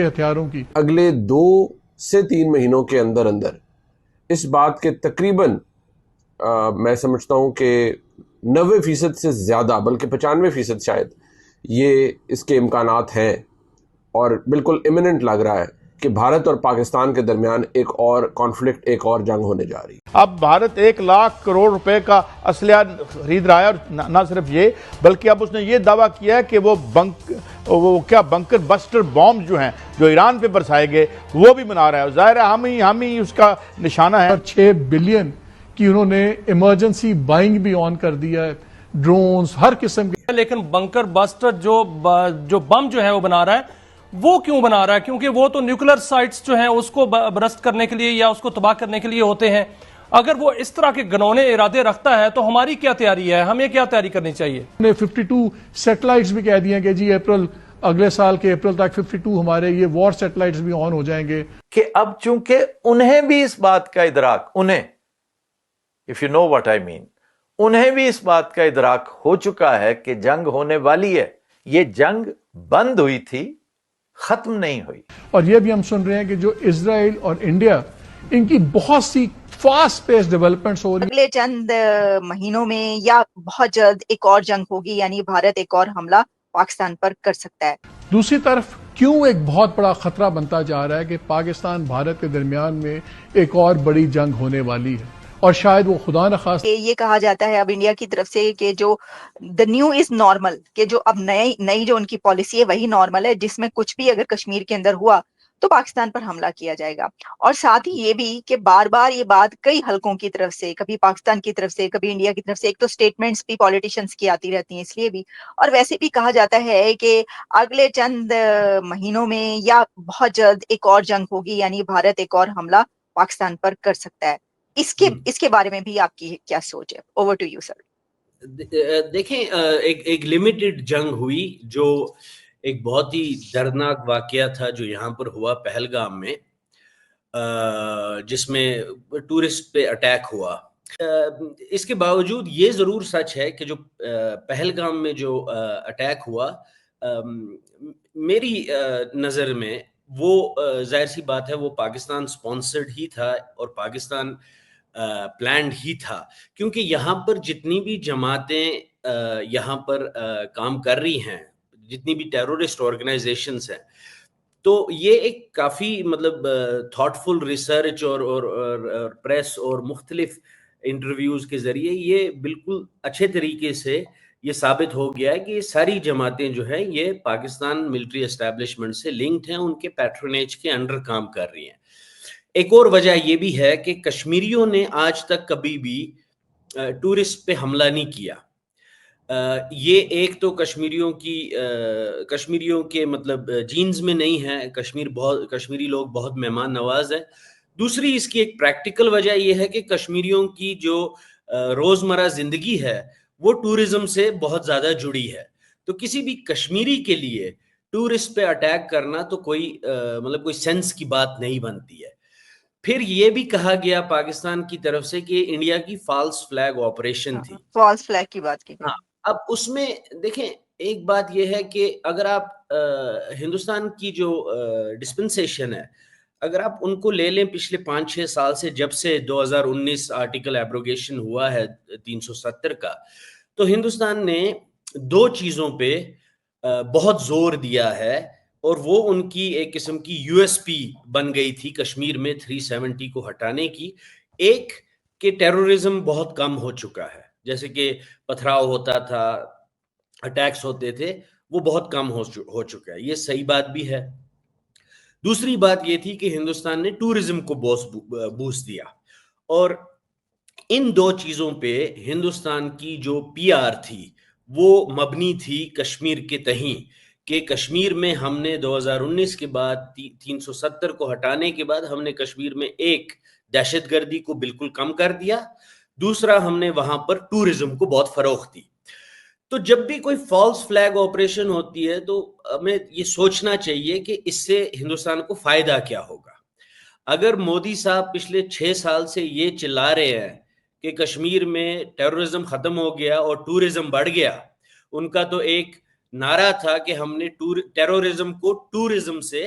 ہتھیاروں کی اگلے 2 سے 3 مہینوں کے اندر اندر اس بات کے تقریباً میں سمجھتا ہوں کہ 90% سے زیادہ بلکہ 95% شاید یہ اس کے امکانات ہیں، اور بالکل امیوننٹ لگ رہا ہے کہ بھارت اور پاکستان کے درمیان ایک اور کانفلکٹ، ایک اور جنگ ہونے جا رہی ہے۔ اب بھارت 1,00,000 کروڑ روپے کا اسلحہ خرید رہا ہے، اور نہ صرف یہ بلکہ اب اس نے یہ دعویٰ کیا ہے کہ وہ بنکر بسٹر بامب جو ہیں جو ایران پہ برسائے گئے وہ بھی بنا رہا ہے۔ ظاہر ہے ہم ہی اس کا نشانہ ہے۔ 6 بلین کی انہوں نے ایمرجنسی بائنگ بھی آن کر دیا ہے، ڈرونز ہر قسم کے۔ لیکن بنکر بسٹر جو بم جو ہے وہ بنا رہا ہے، وہ کیوں بنا رہا ہے؟ کیونکہ وہ تو نیوکلر سائٹس جو ہیں اس کو برسٹ کرنے کے لیے یا اس کو تباہ کرنے کے لیے ہوتے ہیں۔ اگر وہ اس طرح کے گنونے ارادے رکھتا ہے تو ہماری کیا تیاری ہے؟ ہمیں کیا تیاری کرنی چاہیے؟ 52 سیٹلائٹس بھی کہہ دیا کہ جی اگلے سال کے اپریل تک 52 ہمارے یہ وار سیٹلائٹس بھی آن ہو جائیں گے۔ کہ اب چونکہ انہیں بھی اس بات کا ادراک، if you know what I mean، انہیں بھی اس بات کا ادراک ہو چکا ہے کہ جنگ ہونے والی ہے۔ یہ جنگ بند ہوئی تھی، ختم نہیں ہوئی۔ اور یہ بھی ہم سن رہے ہیں کہ جو اسرائیل اور انڈیا، ان کی بہت سی فاسٹ پیس ڈیولپمنٹس ہو رہی ہیں۔ اگلے چند مہینوں میں یا بہت جلد ایک اور جنگ ہوگی، یعنی بھارت ایک اور حملہ پاکستان پر کر سکتا ہے۔ دوسری طرف کیوں ایک بہت بڑا خطرہ بنتا جا رہا ہے کہ پاکستان بھارت کے درمیان میں ایک اور بڑی جنگ ہونے والی ہے، اور شاید وہ خدا نخواستہ یہ کہا جاتا ہے اب انڈیا کی طرف سے کہ جو دا نیو از نارمل، کہ جو اب نئی جو ان کی پالیسی ہے وہی نارمل ہے، جس میں کچھ بھی اگر کشمیر کے اندر ہوا تو پاکستان پر حملہ کیا جائے گا۔ اور ساتھ ہی یہ بھی کہ بار بار یہ بات کئی حلقوں کی طرف سے، کبھی پاکستان کی طرف سے کبھی انڈیا کی طرف سے، ایک تو سٹیٹمنٹس بھی پولیٹیشنز کی آتی رہتی ہیں اس لیے بھی، اور ویسے بھی کہا جاتا ہے کہ اگلے چند مہینوں میں یا بہت جلد ایک اور جنگ ہوگی، یعنی بھارت ایک اور حملہ پاکستان پر کر سکتا ہے۔ اس کے بارے میں بھی آپ کی کیا سوچ ہے؟ Over to you sir. دیکھیں، ایک لمیٹڈ جنگ ہوئی جو ایک بہت ہی دردناک واقعہ تھا جو یہاں پر ہوا پہلگام میں، جس میں ٹورسٹ پہ اٹیک ہوا۔ اس کے باوجود یہ ضرور سچ ہے کہ جو پہلگام میں جو اٹیک ہوا، میری نظر میں وہ ظاہر سی بات ہے وہ پاکستان سپانسرڈ ہی تھا اور پاکستان پلانڈ ہی تھا، کیونکہ یہاں پر جتنی بھی جماعتیں یہاں پر کام کر رہی ہیں، جتنی بھی ٹیرورسٹ آرگنائزیشنز ہیں، تو یہ ایک کافی تھاٹ فل ریسرچ اور پریس اور مختلف انٹرویوز کے ذریعے یہ بالکل اچھے طریقے سے یہ ثابت ہو گیا ہے کہ یہ ساری جماعتیں جو ہیں یہ پاکستان ملٹری اسٹیبلشمنٹ سے لنکڈ ہیں، ان کے پیٹرونیج کے انڈر کام کر رہی ہیں۔ ایک اور وجہ یہ بھی ہے کہ کشمیریوں نے آج تک کبھی بھی ٹورسٹ پہ حملہ نہیں کیا۔ یہ ایک تو کشمیریوں کے جینز میں نہیں ہے، کشمیری لوگ بہت مہمان نواز ہیں۔ دوسری اس کی ایک پریکٹیکل وجہ یہ ہے کہ کشمیریوں کی جو روزمرہ زندگی ہے وہ ٹورزم سے بہت زیادہ جڑی ہے، تو کسی بھی کشمیری کے لیے ٹورسٹ پہ اٹیک کرنا تو کوئی سینس کی بات نہیں بنتی ہے۔ پھر یہ بھی کہا گیا پاکستان کی طرف سے کہ انڈیا کی فالس فلیگ آپریشن تھی۔ فالس فلیگ کی بات کی۔ ہاں، اب اس میں دیکھیں ایک بات یہ ہے کہ اگر آپ ہندوستان کی جو ڈسپنسیشن ہے، اگر آپ ان کو لے لیں پچھلے 5-6 سال سے، جب سے 2019 آرٹیکل ایبروگیشن ہوا ہے 370 کا، تو ہندوستان نے 2 چیزوں پہ بہت زور دیا ہے، اور وہ ان کی ایک قسم کی یو ایس پی بن گئی تھی کشمیر میں 370 کو ہٹانے کی۔ ایک کہ ٹیرورزم بہت کم ہو چکا ہے، جیسے کہ پتھراؤ ہوتا تھا، اٹیکس ہوتے تھے، وہ بہت کم ہو چکا ہے، یہ صحیح بات بھی ہے۔ دوسری بات یہ تھی کہ ہندوستان نے ٹورزم کو بوسٹ دیا، اور ان 2 چیزوں پہ ہندوستان کی جو پی آر تھی وہ مبنی تھی کشمیر کے تئیں، کہ کشمیر میں ہم نے 2019 کے بعد 370 کو ہٹانے کے بعد ہم نے کشمیر میں ایک دہشت گردی کو بالکل کم کر دیا، دوسرا ہم نے وہاں پر ٹورزم کو بہت فروغ دی۔ تو جب بھی کوئی فالس فلیگ آپریشن ہوتی ہے تو ہمیں یہ سوچنا چاہیے کہ اس سے ہندوستان کو فائدہ کیا ہوگا۔ اگر مودی صاحب پچھلے 6 سال سے یہ چلا رہے ہیں کہ کشمیر میں ٹیرورزم ختم ہو گیا اور ٹورزم بڑھ گیا، ان کا تو ایک نعرہ تھا کہ ہم نے ٹیرورزم کو ٹورزم سے